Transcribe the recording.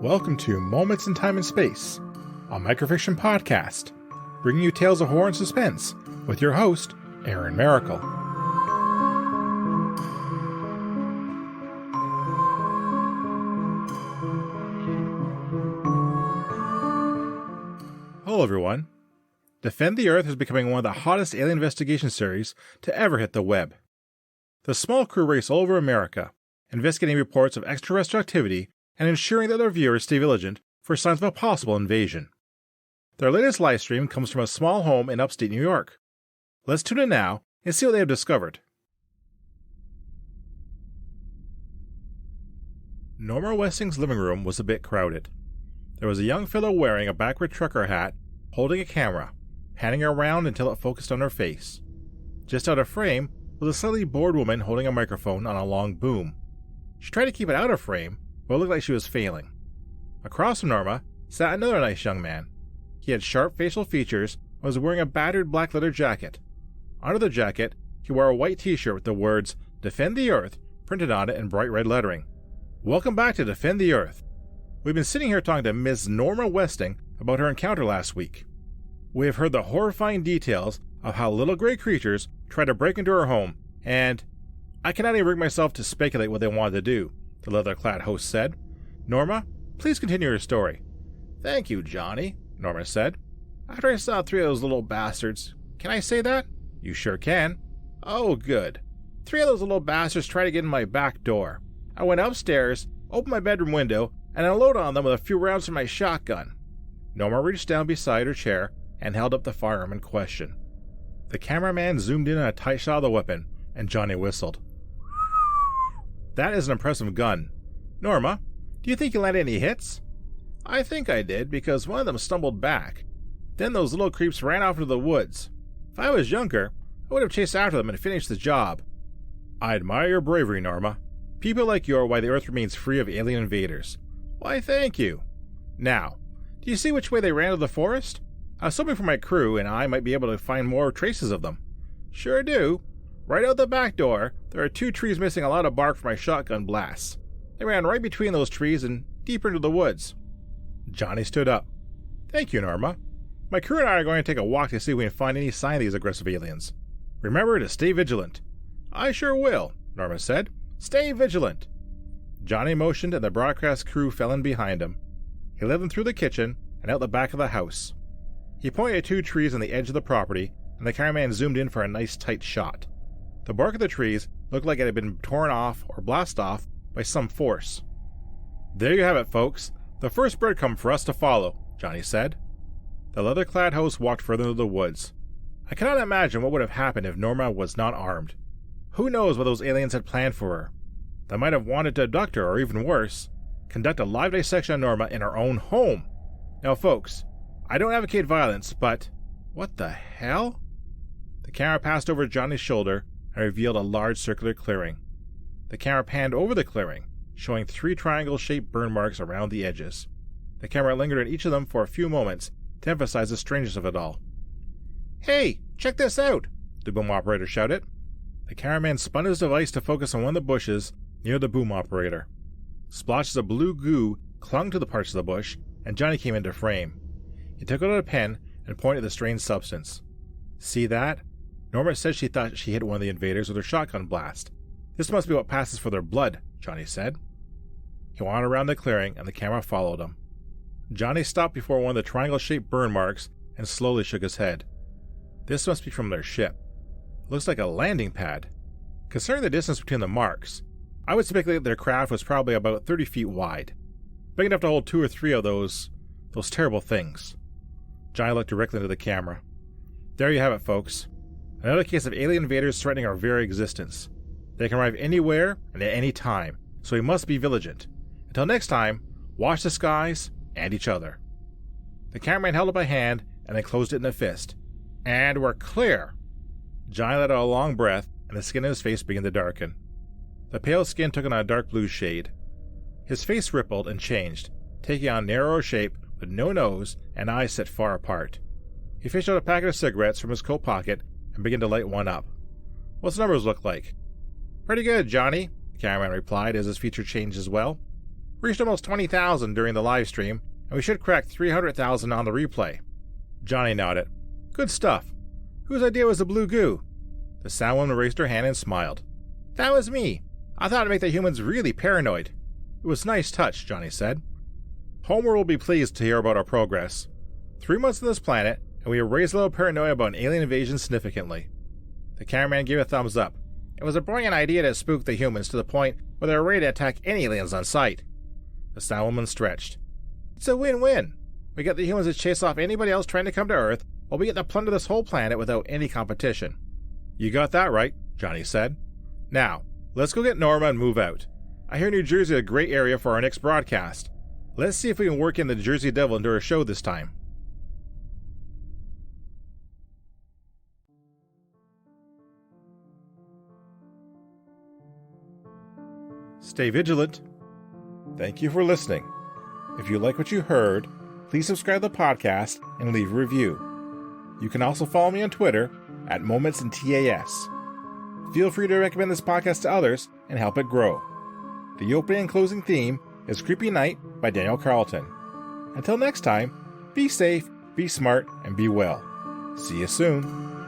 Welcome to Moments in Time and Space, a microfiction podcast, bringing you tales of horror and suspense with your host, Aaron Miracle. Hello everyone. Defend the Earth is becoming one of the hottest alien investigation series to ever hit the web. The small crew race all over America, investigating reports of extraterrestrial activity and ensuring that their viewers stay vigilant for signs of a possible invasion. Their latest livestream comes from a small home in upstate New York. Let's tune in now and see what they have discovered. Norma Westing's living room was a bit crowded. There was a young fellow wearing a backward trucker hat, holding a camera, panning around until it focused on her face. Just out of frame was a slightly bored woman holding a microphone on a long boom. She tried to keep it out of frame, but it looked like she was failing. Across from Norma sat another nice young man. He had sharp facial features and was wearing a battered black leather jacket. Under the jacket, he wore a white t-shirt with the words, "Defend the Earth," printed on it in bright red lettering. Welcome back to Defend the Earth. We've been sitting here talking to Ms. Norma Westing about her encounter last week. We have heard the horrifying details of how little gray creatures tried to break into her home, and I cannot even bring myself to speculate what they wanted to do, the leather-clad host said. Norma, please continue your story. Thank you, Johnny, Norma said. After I saw 3 of those little bastards, can I say that? You sure can. Oh, good. 3 of those little bastards tried to get in my back door. I went upstairs, opened my bedroom window, and unloaded on them with a few rounds from my shotgun. Norma reached down beside her chair and held up the firearm in question. The cameraman zoomed in on a tight shot of the weapon, and Johnny whistled. That is an impressive gun. Norma, do you think you landed any hits? I think I did, because one of them stumbled back. Then those little creeps ran off into the woods. If I was younger, I would have chased after them and finished the job. I admire your bravery, Norma. People like you are why the Earth remains free of alien invaders. Why, thank you. Now, do you see which way they ran to the forest? I was hoping for my crew and I might be able to find more traces of them. Sure do. Right out the back door, there are 2 trees missing a lot of bark from my shotgun blasts. They ran right between those trees and deeper into the woods. Johnny stood up. Thank you, Norma. My crew and I are going to take a walk to see if we can find any sign of these aggressive aliens. Remember to stay vigilant. I sure will, Norma said. Stay vigilant. Johnny motioned and the broadcast crew fell in behind him. He led them through the kitchen and out the back of the house. He pointed at 2 trees on the edge of the property, and the cameraman zoomed in for a nice tight shot. The bark of the trees looked like it had been torn off or blasted off by some force. There you have it, folks. The first breadcrumb for us to follow, Johnny said. The leather-clad host walked further into the woods. I cannot imagine what would have happened if Norma was not armed. Who knows what those aliens had planned for her? They might have wanted to abduct her, or even worse, conduct a live dissection of Norma in her own home. Now, folks, I don't advocate violence, but what the hell? The camera passed over Johnny's shoulder and revealed a large circular clearing. The camera panned over the clearing, showing 3 triangle-shaped burn marks around the edges. The camera lingered on each of them for a few moments to emphasize the strangeness of it all. Hey, check this out, the boom operator shouted. The cameraman spun his device to focus on one of the bushes near the boom operator. Splotches of blue goo clung to the parts of the bush, and Johnny came into frame. He took out a pen and pointed at the strange substance. See that? Norma said she thought she hit one of the invaders with her shotgun blast. This must be what passes for their blood, Johnny said. He wandered around the clearing, and the camera followed him. Johnny stopped before one of the triangle-shaped burn marks and slowly shook his head. This must be from their ship. It looks like a landing pad. Considering the distance between the marks, I would speculate that their craft was probably about 30 feet wide. Big enough to hold 2 or 3 of those terrible things. Johnny looked directly into the camera. There you have it, folks. Another case of alien invaders threatening our very existence. They can arrive anywhere and at any time, so we must be vigilant. Until next time, watch the skies and each other. The cameraman held up a hand and then closed it in a fist. And we're clear. Johnny let out a long breath, and the skin on his face began to darken. The pale skin took on a dark blue shade. His face rippled and changed, taking on a narrower shape with no nose and eyes set far apart. He fished out a packet of cigarettes from his coat pocket and began to light one up. What's the numbers look like? Pretty good, Johnny, the cameraman replied as his feature changed as well. Reached almost 20,000 during the live stream, and we should crack 300,000 on the replay. Johnny nodded. Good stuff. Whose idea was the blue goo? The Soundwoman raised her hand and smiled. That was me. I thought it'd make the humans really paranoid. It was a nice touch, Johnny said. Homer will be pleased to hear about our progress. 3 months on this planet, and we have raised a little paranoia about an alien invasion significantly. The cameraman gave a thumbs up. It was a brilliant idea to spook the humans to the point where they were ready to attack any aliens on sight. The Soundwoman stretched. It's a win-win. We get the humans to chase off anybody else trying to come to Earth, while we get to plunder this whole planet without any competition. You got that right, Johnny said. Now, let's go get Norma and move out. I hear New Jersey is a great area for our next broadcast. Let's see if we can work in the Jersey Devil into our show this time. Stay vigilant. Thank you for listening. If you like what you heard, please subscribe to the podcast and leave a review. You can also follow me on Twitter at MomentsInTAS. Feel free to recommend this podcast to others and help it grow. The opening and closing theme is Creepy Night by Daniel Carlton. Until next time, be safe, be smart, and be well. See you soon.